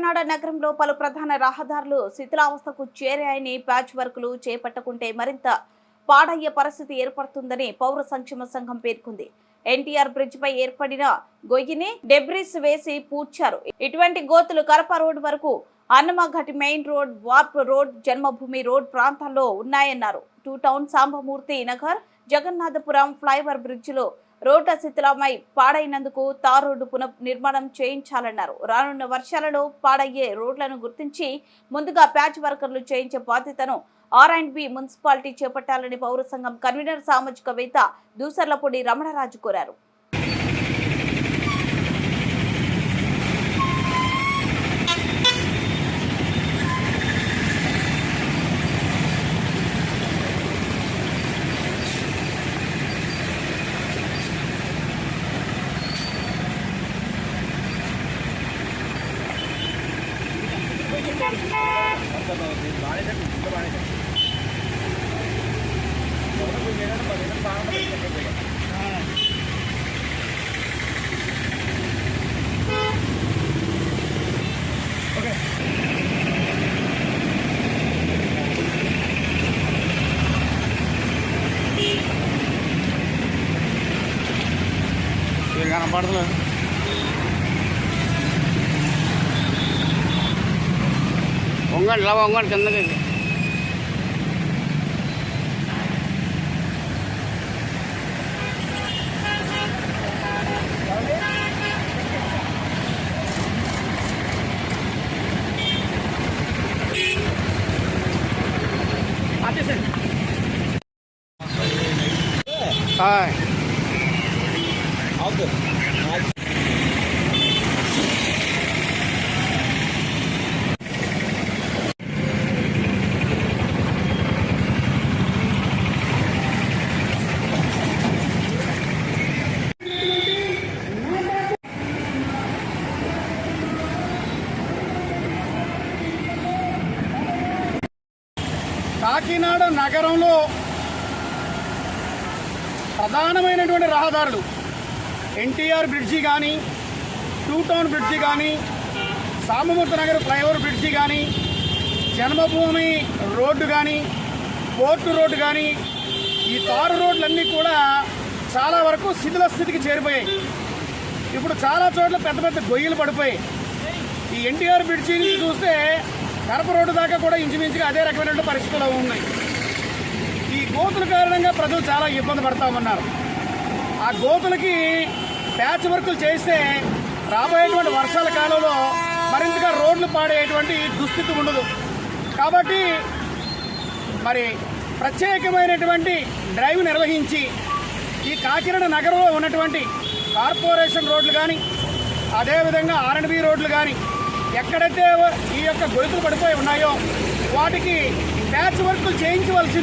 కాకినాడ నగరంలో పలు ప్రధాన రహదారులు శిథిలావస్థకు చేరాయని ప్యాచ్ వర్కులు చేపట్టకుంటే మరింత పాడయ్యే పరిస్థితి ఏర్పడుతుందని పౌర సంక్షేమ సంఘం పేర్కొంది. ఎన్టీఆర్ బ్రిడ్జ్ పై ఏర్పడిన గొయ్యిని డెబ్రిస్ వేసి పూడ్చారు. ఇటువంటి గోతులు కరప రోడ్ వరకు, అన్నమఘట్ మెయిన్ రోడ్, వార్ప్ రోడ్, జన్మభూమి రోడ్ ప్రాంతాల్లో ఉన్నాయన్నారు. Two town, Sambamurthy Nagar, Jagannathapuram flyover bridge లో రోడ్ల శిథిలమై పాడైనందుకు తార్ రోడ్డు పునర్నిర్మాణం చేయించాలన్నారు. రానున్న వర్షాలలో పాడయ్యే రోడ్లను గుర్తించి ముందుగా ప్యాచ్ వర్కర్లు చేయించే బాధ్యతను R&B మున్సిపాలిటీ చేపట్టాలని పౌర సంఘం కన్వీనర్ సామాజికవేత్త దూసర్లపూడి రమణరాజు కోరారు. కనపడలేదు. వంగండి, ఇలా వంగండి కిందకి. కాకినాడ నగరంలో ప్రధానమైనటువంటి రహదారులు ఎన్టీఆర్ బ్రిడ్జి కానీ, టూ టౌన్ బ్రిడ్జి కానీ, సాంబమూర్తి నగర్ ఫ్లైఓవర్ బ్రిడ్జి కానీ, జన్మభూమి రోడ్డు కానీ, పోర్టు రోడ్డు కానీ, ఈ తారు రోడ్లన్నీ కూడా చాలా వరకు శిథిల స్థితికి చేరిపోయాయి. ఇప్పుడు చాలా చోట్ల పెద్ద పెద్ద గొయ్యలు పడిపోయాయి. ఈ ఎన్టీఆర్ బ్రిడ్జి నుంచి చూస్తే కరప రోడ్డు దాకా కూడా ఇంచుమించుగా అదే రకమైన పరిస్థితులు ఉన్నాయి. ఈ గోతుల కారణంగా ప్రజలు చాలా ఇబ్బంది పడతా ఉన్నారు. ఆ గోతులకి ప్యాచ్ వర్కులు చేస్తే రాబోయేటువంటి వర్షాల కాలంలో మరింతగా రోడ్లు పాడేటువంటి దుస్థితి ఉండదు. కాబట్టి మరి ప్రత్యేకమైనటువంటి డ్రైవ్ నిర్వహించి ఈ కాకినాడ నగరంలో ఉన్నటువంటి కార్పొరేషన్ రోడ్లు కానీ, అదేవిధంగా R&B రోడ్లు కానీ ఎక్కడైతే ఈ యొక్క గొలుసులు పడిపోయి ఉన్నాయో వాటికి ప్యాచ్ వర్కులు చేయించవలసింది.